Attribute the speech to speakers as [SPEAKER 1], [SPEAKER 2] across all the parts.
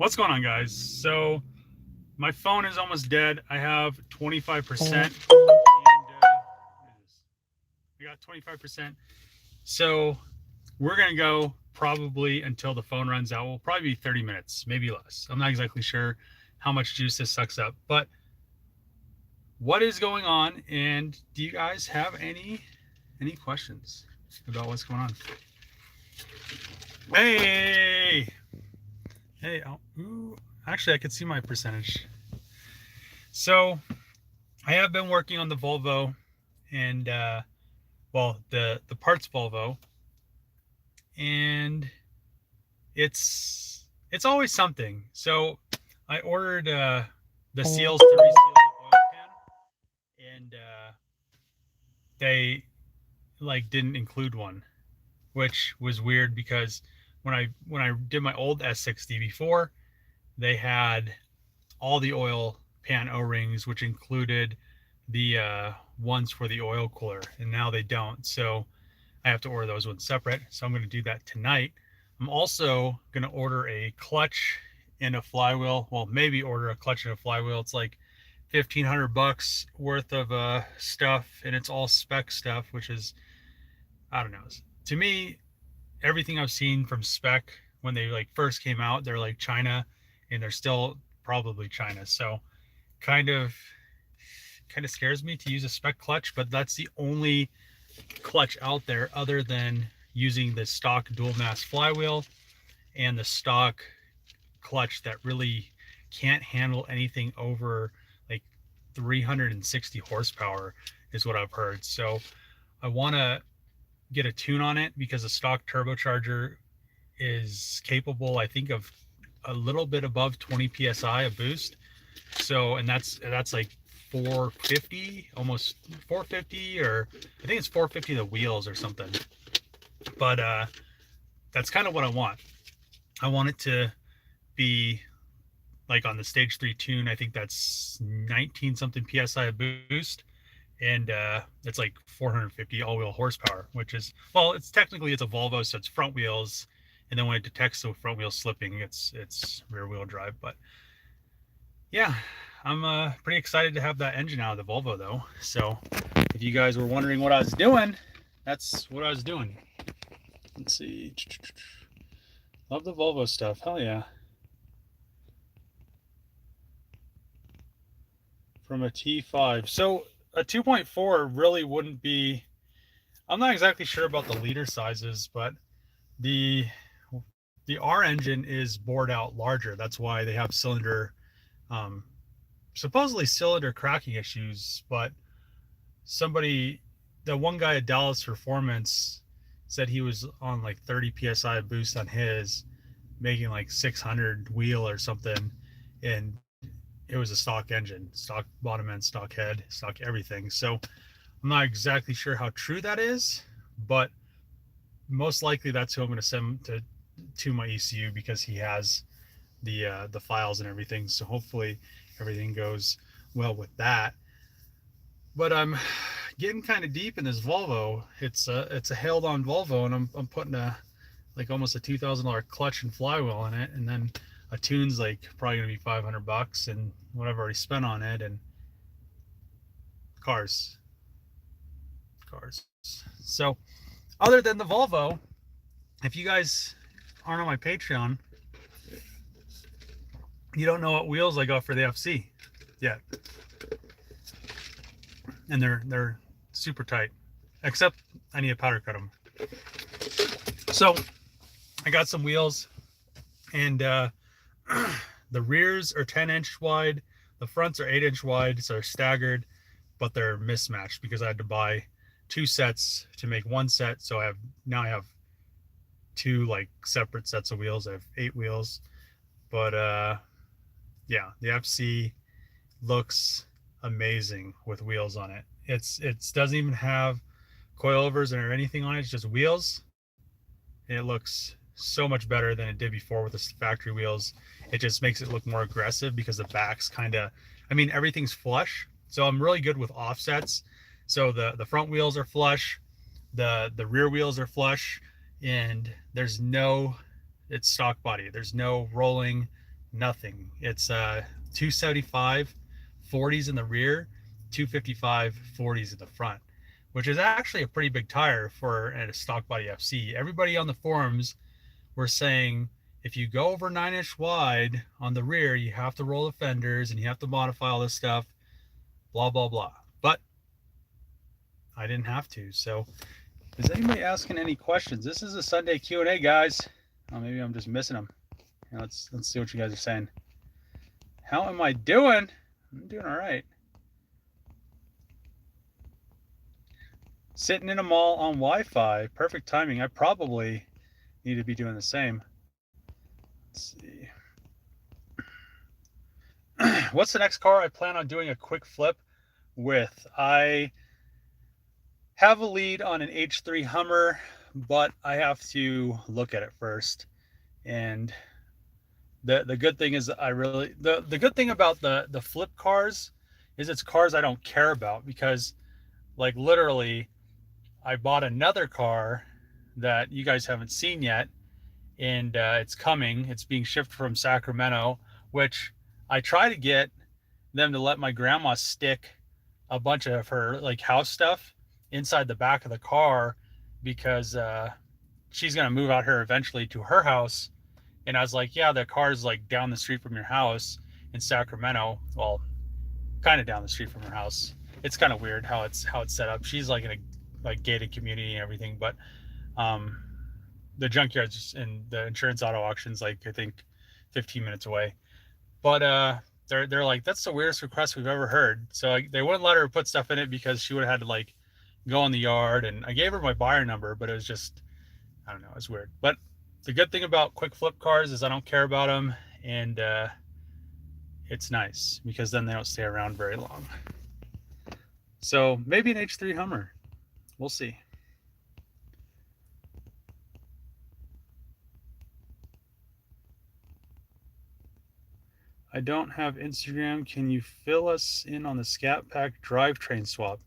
[SPEAKER 1] What's going on, guys? So my phone is almost dead. I have 25%, and I got 25%. So we're gonna go probably until the phone runs out. Will probably be 30 minutes, maybe less. I'm not exactly sure how much juice this sucks up, but what is going on? And do you guys have any questions about what's going on? Hey, hey, oh, ooh, actually, I could see my percentage. So I have been working on the Volvo, and well, the parts Volvo, and it's always something. So I ordered the seals to reseal the oil pan, and they like didn't include one, which was weird because when I did my old S60 before, they had all the oil pan O-rings, which included the ones for the oil cooler, and now they don't. So I have to order those ones separate. So I'm going to do that tonight. I'm also going to order a clutch and a flywheel. Well, maybe order a clutch and a flywheel. It's like $1,500 worth of stuff, and it's all spec stuff, which is, I don't know. To me, everything I've seen from spec when they like first came out, they're like China, and they're still probably China. So kind of scares me to use a spec clutch, but that's the only clutch out there other than using the stock dual mass flywheel and the stock clutch that really can't handle anything over like 360 horsepower is what I've heard. So I want to get a tune on it because the stock turbocharger is capable, I think, of a little bit above 20 psi of boost. So, and that's like 450, almost 450, or I think it's 450 the wheels or something. But that's kind of what I want. I want it to be like on the stage 3 tune. I think that's 19 something psi of boost, and it's like 450 all-wheel horsepower, which is, well, it's technically it's a Volvo, so it's front wheels, and then when it detects the front wheel slipping, it's rear wheel drive. But yeah, I'm pretty excited to have that engine out of the Volvo, though. So if you guys were wondering what I was doing, that's what I was doing. Let's see. Love the Volvo stuff. Hell yeah. From a T5. So a 2.4 really wouldn't be, I'm not exactly sure about the liter sizes, but the R engine is bored out larger. That's why they have cylinder, supposedly cylinder cracking issues. But the one guy at Dallas Performance said he was on like 30 psi boost on his, making like 600 wheel or something, and it was a stock engine, stock bottom end, stock head, stock everything. So I'm not exactly sure how true that is, but most likely that's who I'm going to send to my ECU, because he has the files and everything. So hopefully everything goes well with that. But I'm getting kind of deep in this Volvo. It's a held on Volvo, and I'm putting like almost a $2,000 clutch and flywheel in it, and then a tune's like probably gonna be $500, and what I've already spent on it, and cars. So other than the Volvo, if you guys aren't on my Patreon, you don't know what wheels I got for the FC yet. And they're super tight, except I need to powder cut them. So I got some wheels, and the rears are 10-inch wide, the fronts are 8-inch wide, so they're staggered, but they're mismatched because I had to buy 2 sets to make 1 set. So I have 2 like separate sets of wheels. I have 8 wheels. But yeah, the FC looks amazing with wheels on it. It doesn't even have coilovers or anything on it. It's just wheels, and it looks so much better than it did before with the factory wheels. It just makes it look more aggressive because the back's kind of, I mean, everything's flush. So I'm really good with offsets. So the front wheels are flush, the rear wheels are flush, and it's stock body. There's no rolling, nothing. It's 275 40s in the rear, 255 40s in the front, which is actually a pretty big tire for a stock body FC. Everybody on the forums were saying if you go over 9-inch wide on the rear, you have to roll the fenders and you have to modify all this stuff, blah blah blah. But I didn't have to. So is anybody asking any questions? This is a Sunday Q&A, guys. Oh, maybe I'm just missing them. Let's see what you guys are saying. How am I doing? I'm doing all right. Sitting in a mall on Wi-Fi. Perfect timing. I probably need to be doing the same. Let's see. What's the next car I plan on doing a quick flip with? I have a lead on an H3 Hummer, but I have to look at it first. And the good thing is the good thing about the flip cars is it's cars I don't care about, because like literally I bought another car that you guys haven't seen yet, and it's coming. It's being shipped from Sacramento, which I try to get them to let my grandma stick a bunch of her like house stuff inside the back of the car, because she's gonna move out here eventually to her house. And I was like, yeah, the car's like down the street from your house in Sacramento. Well, kind of down the street from her house. It's kind of weird how it's set up. She's like in a like gated community and everything, but the junkyards and the insurance auto auctions like I think 15 minutes away. But they're like, that's the weirdest request we've ever heard. So like, they wouldn't let her put stuff in it because she would have had to like go in the yard. And I gave her my buyer number, but it was just, I don't know, it's weird. But the good thing about quick flip cars is I don't care about them, and it's nice because then they don't stay around very long. So maybe an H3 Hummer. We'll see. I don't have Instagram. Can you fill us in on the Scat Pack drivetrain swap?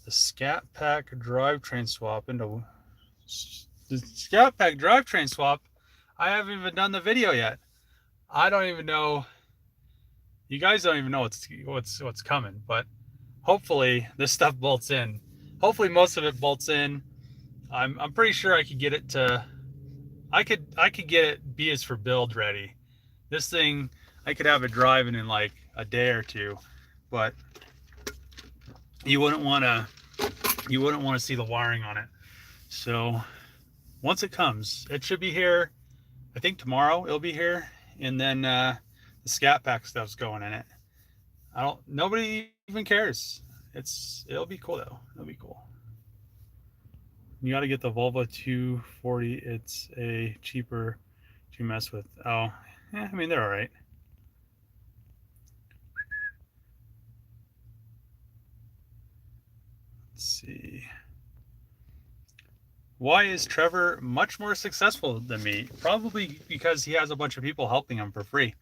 [SPEAKER 1] The Scat Pack drivetrain swap into the Scat Pack drivetrain swap. I haven't even done the video yet. I don't even know. You guys don't even know what's coming, but hopefully this stuff bolts in. Hopefully most of it bolts in. I'm pretty sure I could get it to. I could get it B is for build ready. This thing I could have it driving in like a day or two, but you wouldn't want to see the wiring on it. So once it comes, it should be here. I think tomorrow it'll be here, and then the Scat Pack stuff's going in it. Nobody even cares. It'll be cool though. It'll be cool. You got to get the Volvo 240. It's a cheaper to mess with. Oh, yeah, I mean they're all right. Let's see. Why is Trevor much more successful than me? Probably because he has a bunch of people helping him for free.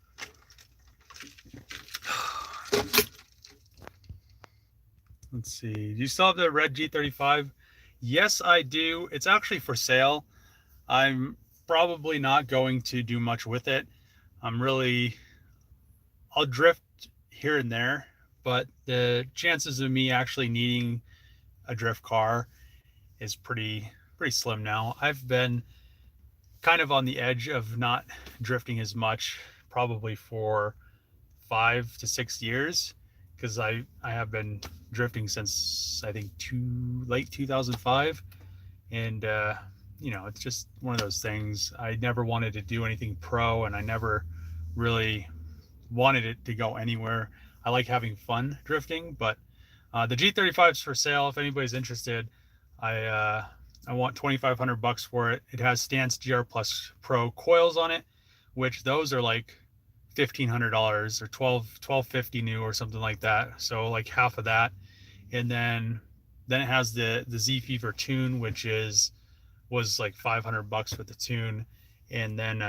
[SPEAKER 1] Let's see. Do you still have the red G35? Yes, I do. It's actually for sale. I'm probably not going to do much with it. I'll drift here and there, but the chances of me actually needing a drift car is pretty slim now. I've been kind of on the edge of not drifting as much, probably for 5 to 6 years, because I have been drifting since I think late 2005, and it's just one of those things. I never wanted to do anything pro, and I never really wanted it to go anywhere. I like having fun drifting, but the G35 is for sale if anybody's interested. I want $2,500 for it. It has Stance GR Plus Pro coils on it, which those are like $1,500 or $1,250 new or something like that. So like half of that. And then it has the Z Fever tune, which was like $500 with the tune. And then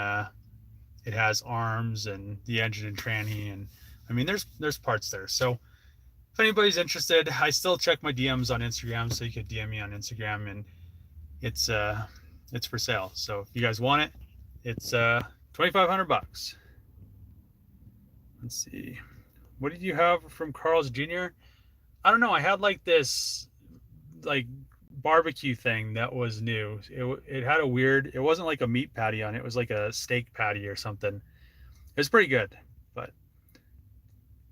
[SPEAKER 1] it has arms and the engine and tranny, and I mean there's parts there. So if anybody's interested, I still check my DMs on Instagram, so you could DM me on Instagram, and it's for sale. So if you guys want it, it's $2,500. Let's see. What did you have from Carl's Jr.? I don't know. I had like this like barbecue thing that was new. It had a weird. It wasn't like a meat patty on it. It was like a steak patty or something. It was pretty good. But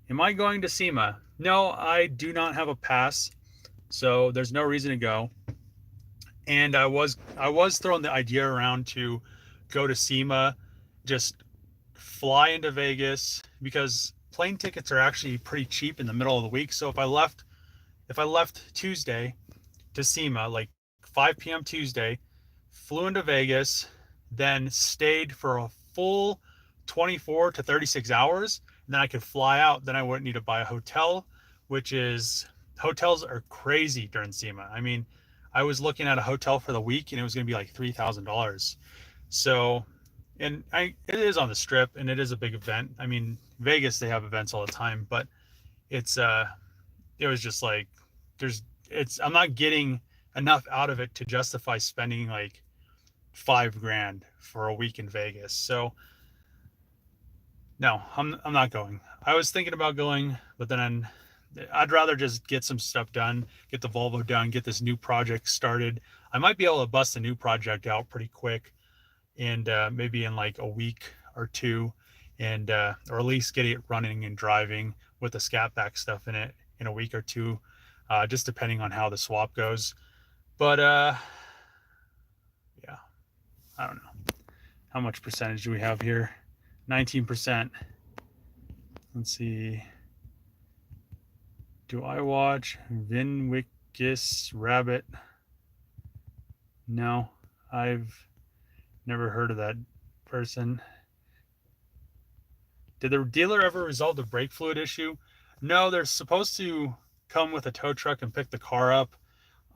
[SPEAKER 1] am I going to SEMA? No, I do not have a pass, so there's no reason to go. And I was throwing the idea around to go to SEMA, just fly into Vegas because plane tickets are actually pretty cheap in the middle of the week. So if I left Tuesday to SEMA like 5 p.m. Tuesday, flew into Vegas, then stayed for a full 24 to 36 hours, and then I could fly out. Then I wouldn't need to buy a hotel, which is hotels are crazy during SEMA. I mean, I was looking at a hotel for the week and it was going to be like $3,000. So, and it is on the strip and it is a big event. I mean, Vegas, they have events all the time, but it's, it was just like, I'm not getting enough out of it to justify spending like 5 grand for a week in Vegas. So no, I'm not going. I was thinking about going, but then I'd rather just get some stuff done, get the Volvo done, get this new project started. I might be able to bust a new project out pretty quick, and maybe in like a week or two, and or at least get it running and driving with the Scat Pack stuff in it in a week or two, just depending on how the swap goes. But yeah, I don't know how much percentage do we have here. 19%. Let's see. Do I watch Vinwickus Rabbit? No, I've never heard of that person. Did the dealer ever resolve the brake fluid issue? No, they're supposed to come with a tow truck and pick the car up,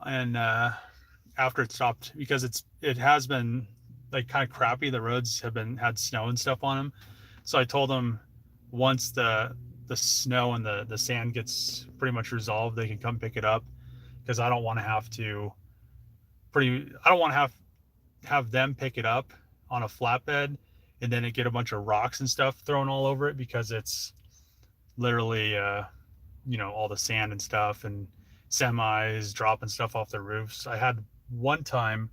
[SPEAKER 1] and after it stopped, because it has been like kind of crappy. The roads have had snow and stuff on them. So I told them once the snow and the sand gets pretty much resolved, they can come pick it up, because I don't want to have them pick it up on a flatbed and then it get a bunch of rocks and stuff thrown all over it, because it's literally all the sand and stuff and semis dropping stuff off the roofs. I had one time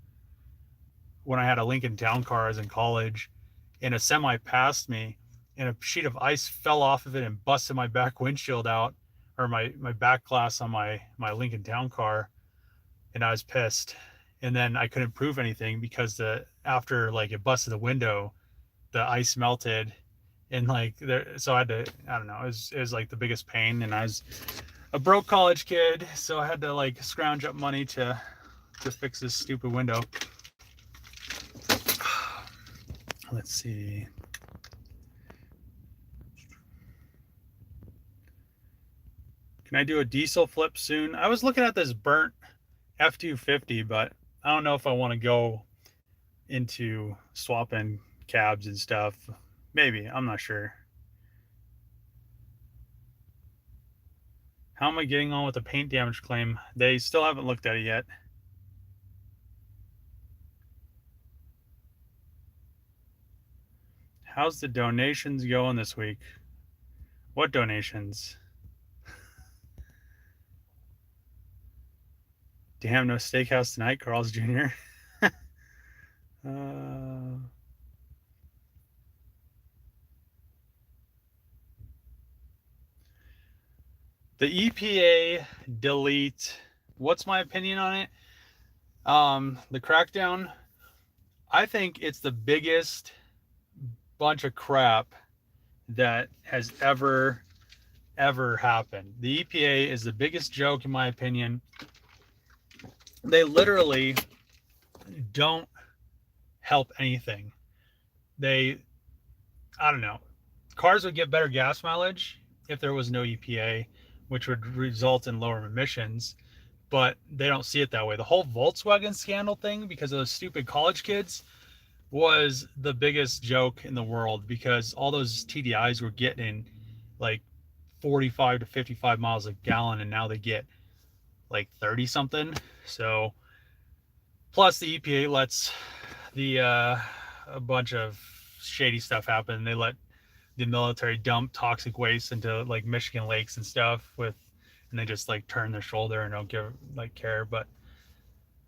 [SPEAKER 1] when I had a Lincoln Town Car, I was in college, and a semi passed me, and a sheet of ice fell off of it and busted my back windshield out, or my back glass on my Lincoln Town Car, and I was pissed. And then I couldn't prove anything because after like it busted the window, the ice melted, and like so I had to, I don't know, it was like the biggest pain, and I was a broke college kid, so I had to like scrounge up money to fix this stupid window. Let's see. Can I do a diesel flip soon? I was looking at this burnt F-250, but I don't know if I want to go into swapping cabs and stuff. Maybe, I'm not sure. How am I getting on with the paint damage claim? They still haven't looked at it yet. How's the donations going this week? What donations? Damn, no steakhouse tonight, Carl's Jr. The EPA delete. What's my opinion on it? The crackdown. I think it's the biggest bunch of crap that has ever happened. The EPA is the biggest joke, in my opinion. They literally don't help anything. I don't know. Cars would get better gas mileage if there was no EPA, which would result in lower emissions, but they don't see it that way. The whole Volkswagen scandal thing, because of those stupid college kids, was the biggest joke in the world, because all those TDIs were getting like 45 to 55 miles a gallon, and now they get like 30 something. So plus the EPA lets a bunch of shady stuff happen. They let the military dump toxic waste into like Michigan lakes and stuff and they just like turn their shoulder and don't give like care. But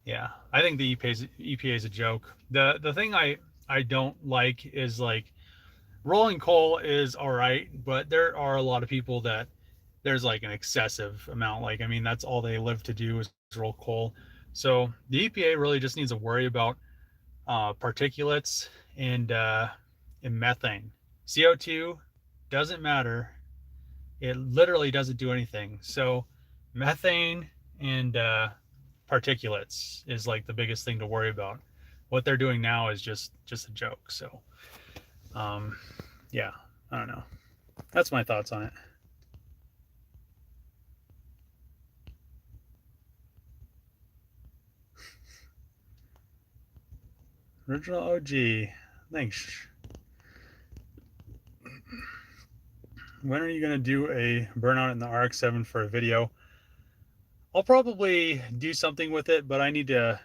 [SPEAKER 1] yeah, I think the EPA is a joke. The thing I don't like is like rolling coal is all right, but there are a lot of people that there's like an excessive amount. Like, I mean, that's all they live to do is roll coal. So the EPA really just needs to worry about particulates and methane. CO2 doesn't matter. It literally doesn't do anything. So methane and particulates is like the biggest thing to worry about. What they're doing now is just a joke. So yeah, I don't know. That's my thoughts on it. Original OG. Thanks. When are you going to do a burnout in the RX-7 for a video? I'll probably do something with it, but I need to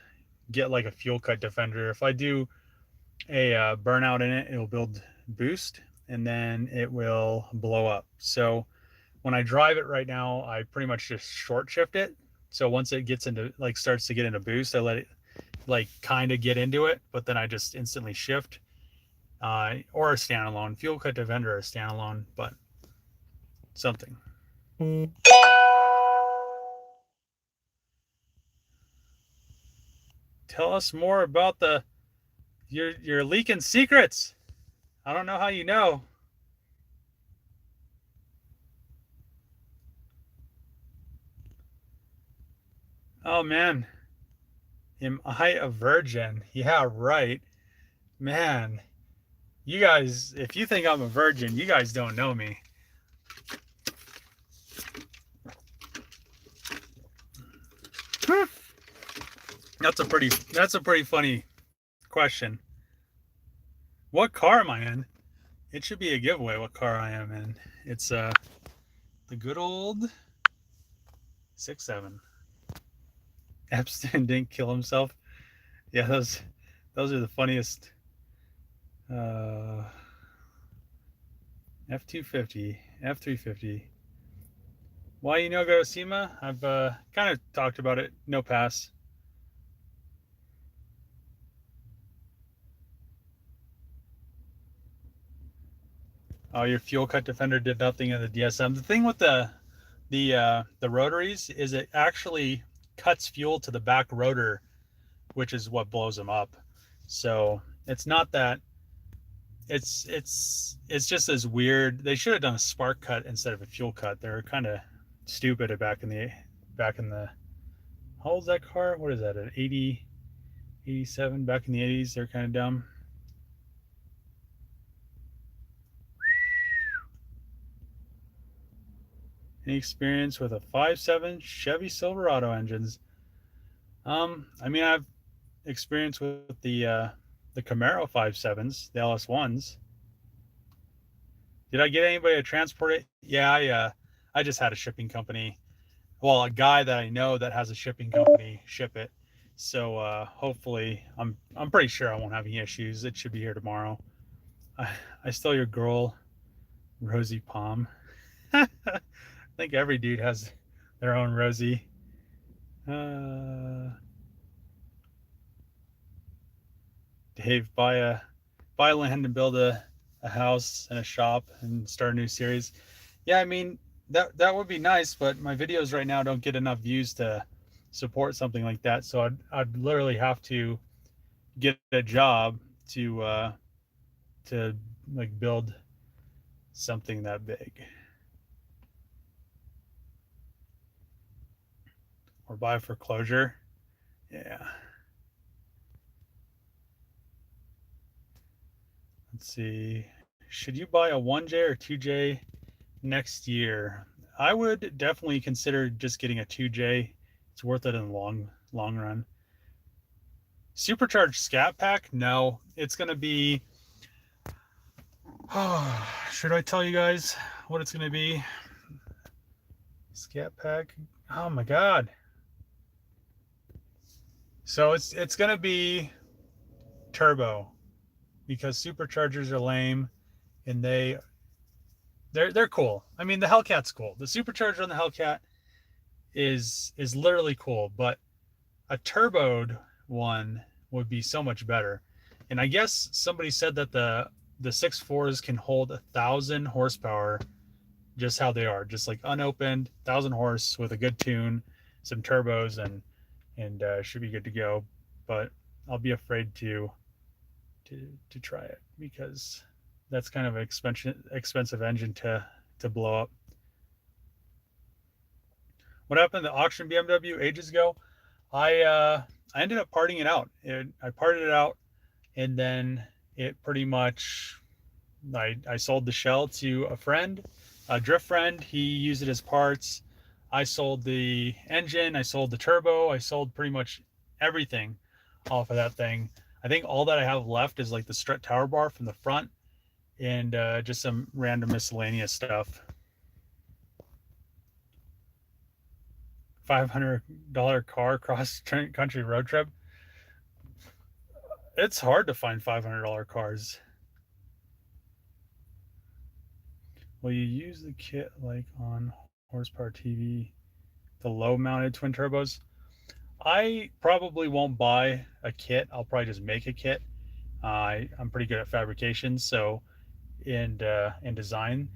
[SPEAKER 1] get like a fuel cut defender. If I do a burnout in it, it'll build boost and then it will blow up. So when I drive it right now, I pretty much just short shift it. So once it gets into like starts to get into boost, I let it like kind of get into it, but then I just instantly shift or a standalone. Fuel cut defender or a standalone, but something. Tell us more about your leaking secrets. I don't know how you know. Oh man, am I a virgin? Yeah, right. Man, you guys, if you think I'm a virgin, you guys don't know me. That's a pretty funny question. What car am I in? It should be a giveaway what car I am in. It's the good old 6.7. Epstein didn't kill himself. Yeah, those are the funniest. F250, F350. Why you no go SEMA? I've kind of talked about it. No pass. Oh, your fuel cut defender did nothing in the DSM. The thing with the rotaries is it actually cuts fuel to the back rotor, which is what blows them up. So it's not that. It's just this weird. They should have done a spark cut instead of a fuel cut. They were kind of stupid back in the. How old's that car? What is that? An 80, 87 back in the 80s. They're kind of dumb. Any experience with a 5.7 Chevy Silverado engines? I mean, I've experience with the Camaro 5.7s, the LS1s. Did I get anybody to transport it? Yeah, I just had a shipping company. Well, a guy that I know that has a shipping company ship it. So hopefully, I'm pretty sure I won't have any issues. It should be here tomorrow. I stole your girl, Rosie Palm. I think every dude has their own Rosie. Dave, buy land and build a house and a shop and start a new series. Yeah, I mean that would be nice, but my videos right now don't get enough views to support something like that. So I'd literally have to get a job to like build something that big. Or buy foreclosure. Yeah. Let's see. Should you buy a 1J or 2J next year? I would definitely consider just getting a 2J. It's worth it in the long run. Supercharged Scat Pack? No. It's going to be... should I tell you guys what it's going to be? Scat Pack? Oh my god. So it's going to be turbo because superchargers are lame and they they're cool. I mean, the Hellcat's cool. The supercharger on the Hellcat is literally cool, but a turboed one would be so much better. And I guess somebody said that the 6.4s can hold 1,000 horsepower just how they are, just like unopened, 1,000 horse with a good tune, some turbos, and should be good to go. But I'll be afraid to try it because that's kind of an expensive engine to blow up. What happened to the auction BMW ages ago? I ended up parting it out. I parted it out, and then it pretty much I sold the shell to a friend, a drift friend. He used it as parts. I sold the engine. I sold the turbo. I sold pretty much everything off of that thing. I think all that I have left is like the strut tower bar from the front and just some random miscellaneous stuff. $500 car cross country road trip. It's hard to find $500 cars. Will you use the kit like on horsepower TV, the low mounted twin turbos? I probably won't buy a kit. I'll probably just make a kit. I'm pretty good at fabrication, so and design,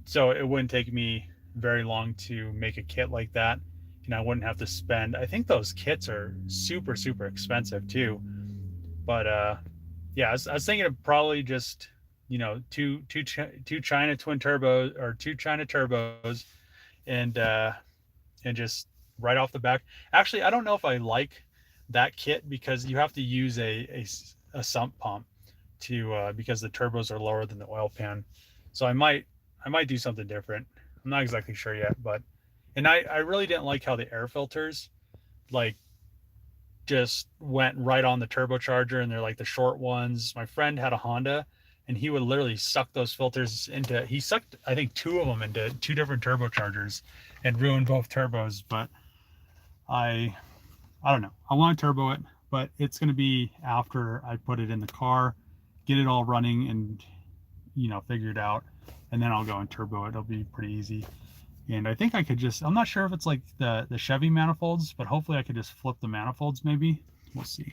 [SPEAKER 1] so it wouldn't take me very long to make a kit like that, and I wouldn't have to spend. I think those kits are super expensive too, but yeah, I was thinking of probably just two China twin turbos or two China turbos, and and just right off the back. Actually, I don't know if I like that kit because you have to use a sump pump to because the turbos are lower than the oil pan. So I might do something different. I'm not exactly sure yet, but and I really didn't like how the air filters like just went right on the turbocharger, and they're like the short ones. My friend had a Honda, and he would literally suck those filters into. He sucked I think two of them into two different turbochargers, and ruined both turbos. But I I don't know. I want to turbo it, but it's going to be after I put it in the car, get it all running, and figure it out, and then I'll go and turbo it. It'll be pretty easy. And I think I could just, I'm not sure if it's like the Chevy manifolds, but hopefully I could just flip the manifolds maybe. We'll see.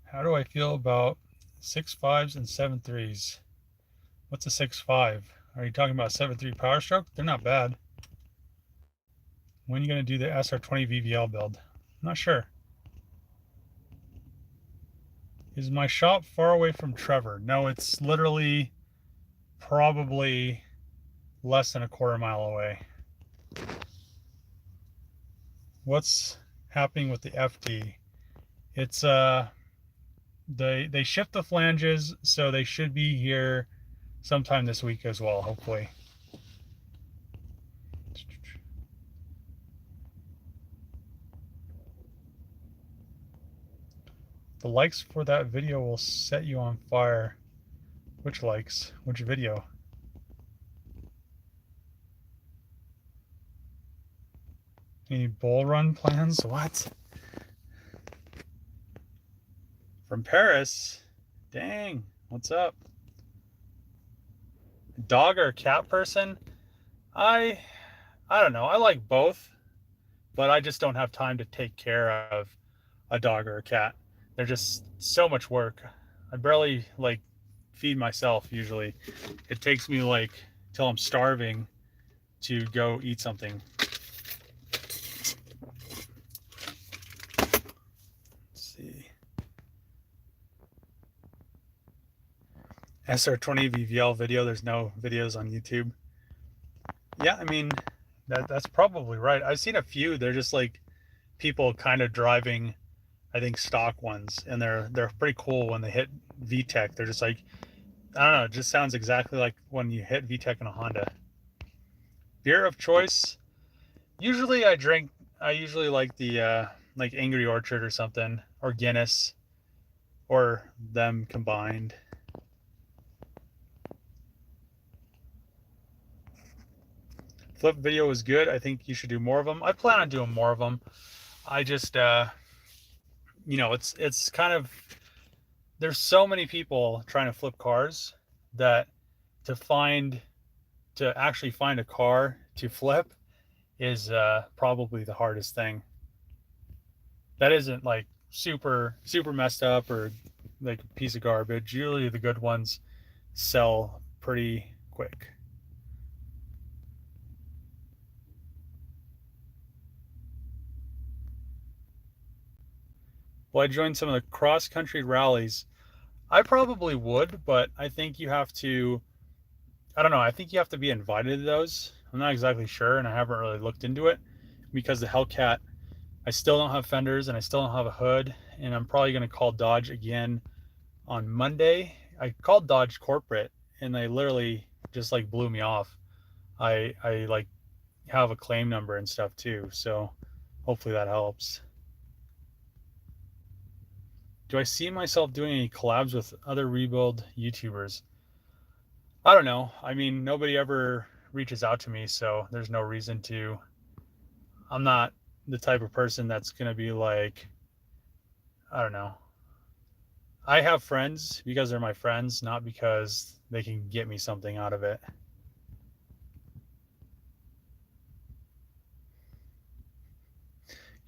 [SPEAKER 1] How do I feel about 6.5s and 7.3s? What's a 6.5? Are you talking about 7.3 Power Stroke? They're not bad. When are you going to do the SR20 VVL build? I'm not sure. Is my shop far away from Trevor? No, it's literally probably less than a quarter mile away. What's happening with the FD? It's they shift the flanges, so they should be here sometime this week as well, hopefully. The likes for that video will set you on fire. Which likes? Which video? Any bull run plans? What? From Paris? Dang, what's up? Dog or cat person? I don't know. I like both, but I just don't have time to take care of a dog or a cat. They're just so much work. I barely like feed myself usually. It takes me like till I'm starving to go eat something. Let's see. SR20 VVL video. There's no videos on YouTube. Yeah, I mean that's probably right. I've seen a few. They're just like people kind of driving, I think, stock ones, and they're pretty cool when they hit VTEC. They're just like, I don't know, it just sounds exactly like when you hit VTEC in a Honda. Beer of choice. Usually I usually like the like Angry Orchard or something, or Guinness, or them combined. Flip video was good. I think you should do more of them. I plan on doing more of them. I just it's kind of, there's so many people trying to flip cars that to find to actually find a car to flip is probably the hardest thing. That isn't like super messed up or like a piece of garbage. Usually the good ones sell pretty quick. Well, I joined some of the cross country rallies. I probably would, but I think you have to, I don't know, I think you have to be invited to those. I'm not exactly sure, and I haven't really looked into it because the Hellcat, I still don't have fenders and I still don't have a hood, and I'm probably going to call Dodge again on Monday. I called Dodge corporate and they literally just like blew me off. I like have a claim number and stuff too, so hopefully that helps. Do I see myself doing any collabs with other rebuild YouTubers? I don't know. I mean, nobody ever reaches out to me, so there's no reason to. I'm not the type of person that's going to be like, I don't know. I have friends because they're my friends, not because they can get me something out of it.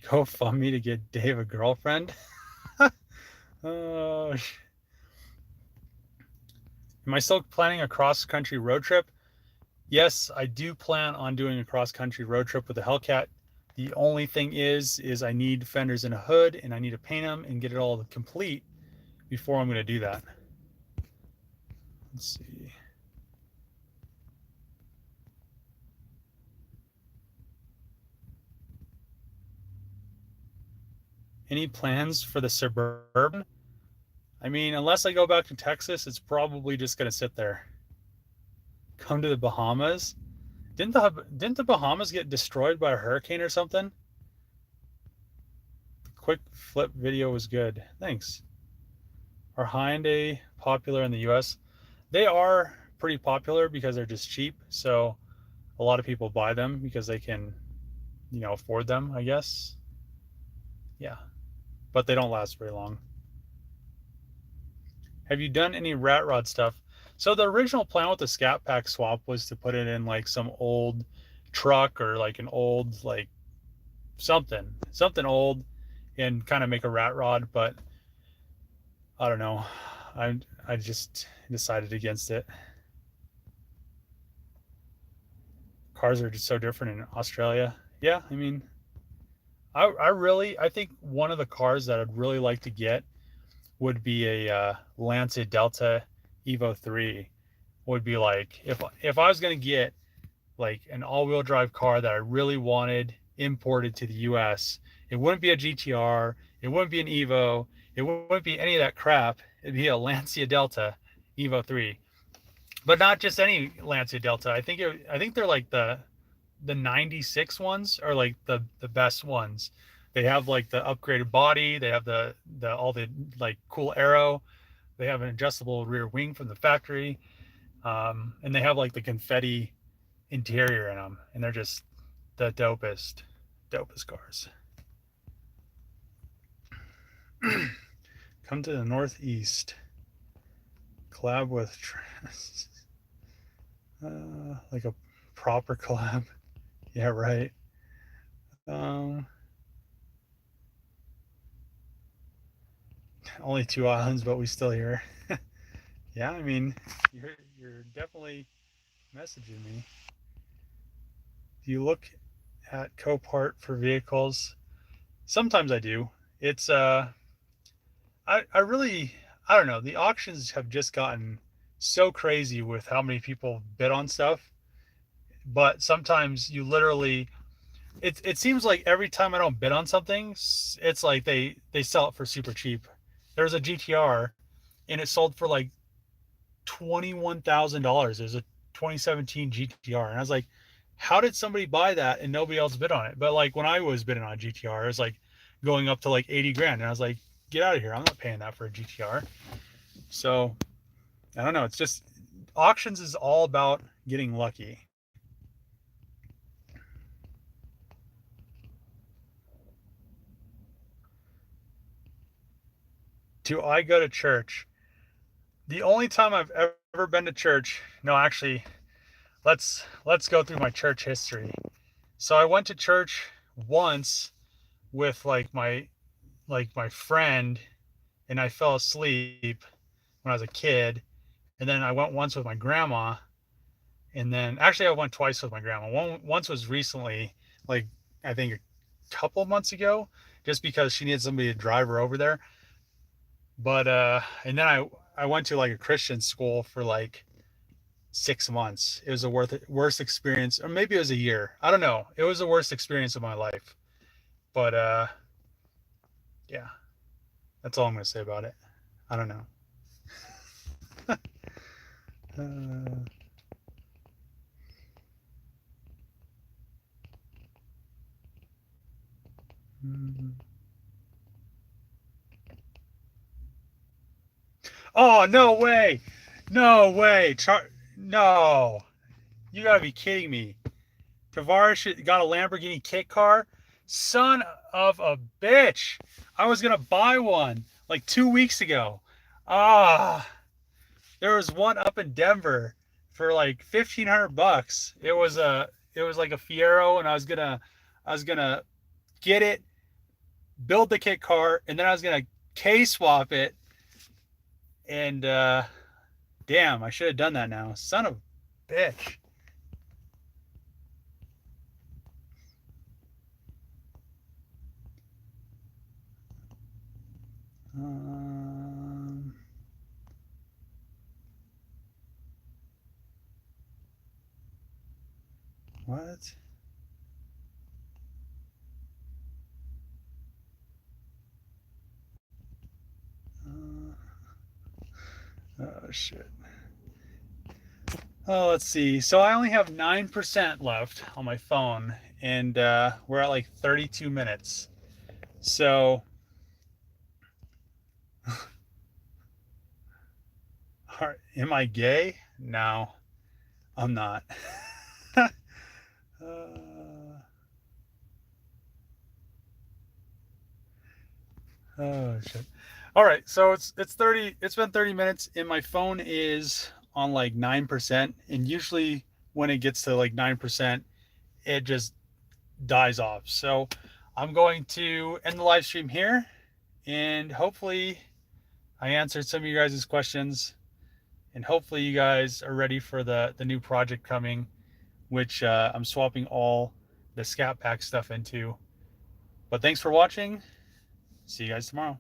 [SPEAKER 1] Go fund me to get Dave a girlfriend. Oh, am I still planning a cross country road trip? Yes, I do plan on doing a cross country road trip with the Hellcat. The only thing is I need fenders and a hood, and I need to paint them and get it all complete before I'm going to do that. Let's see. Any plans for the Suburban? I mean, unless I go back to Texas, it's probably just going to sit there. Come to the Bahamas. Didn't the Bahamas get destroyed by a hurricane or something? The quick flip video was good. Thanks. Are Hyundai popular in the US? They are pretty popular because they're just cheap. So a lot of people buy them because they can, afford them, I guess. Yeah. But they don't last very long. Have you done any rat rod stuff? So the original plan with the Scat Pack swap was to put it in like some old truck or like an old like something old and kind of make a rat rod, but I don't know. I just decided against it. Cars are just so different in Australia. Yeah, I mean, I think one of the cars that I'd really like to get would be a Lancia Delta Evo 3. Would be like if I was gonna get like an all-wheel drive car that I really wanted imported to the US, it wouldn't be a GTR, it wouldn't be an Evo, it wouldn't be any of that crap. It'd be a Lancia Delta Evo 3. But not just any Lancia Delta. I think they're like the 96 ones are like the best ones. They have like the upgraded body, they have the all the like cool aero, they have an adjustable rear wing from the factory, and they have like the confetti interior in them, and they're just the dopest cars. Come to the Northeast, collab with like a proper collab. Yeah, right. um Only 2 islands, but we still here. Yeah, I mean, you're definitely messaging me. Do you look at Copart for vehicles? Sometimes I do. It's I really, I don't know. The auctions have just gotten so crazy with how many people bid on stuff. But sometimes you literally, it seems like every time I don't bid on something, it's like they sell it for super cheap. There's a GTR, and it sold for like $21,000. There's a 2017 GTR, and I was like, how did somebody buy that and nobody else bid on it? But like when I was bidding on a GTR, it was like going up to like 80 grand, and I was like, get out of here! I'm not paying that for a GTR. So I don't know. It's just auctions is all about getting lucky. Do I go to church? The only time I've ever been to church, no, actually, let's go through my church history. So I went to church once with like my friend, and I fell asleep when I was a kid. And then I went once with my grandma, and then actually I went twice with my grandma. Once was recently, like I think a couple months ago, just because she needed somebody to drive her over there. But and then I went to like a Christian school for like 6 months. It was the worst experience, or maybe it was a year. I don't know. It was the worst experience of my life. But yeah, that's all I'm gonna say about it. I don't know. Uh, mm. Oh, no way! No way! No, you gotta be kidding me. Tavares got a Lamborghini kit car. Son of a bitch! I was gonna buy one like 2 weeks ago. Ah, there was one up in Denver for like $1,500. It was like a Fiero, and I was gonna get it, build the kit car, and then I was gonna K swap it. And damn, I should have done that now. Son of a bitch. Um, what? Uh, oh shit. Oh, let's see. So I only have 9% left on my phone, and we're at like 32 minutes. So, am I gay? No, I'm not. Oh shit. All right, so it's 30. It's been 30 minutes, and my phone is on like 9%. And usually when it gets to like 9%, it just dies off. So I'm going to end the live stream here, and hopefully I answered some of you guys' questions, and hopefully you guys are ready for the new project coming, which I'm swapping all the Scat Pack stuff into. But thanks for watching. See you guys tomorrow.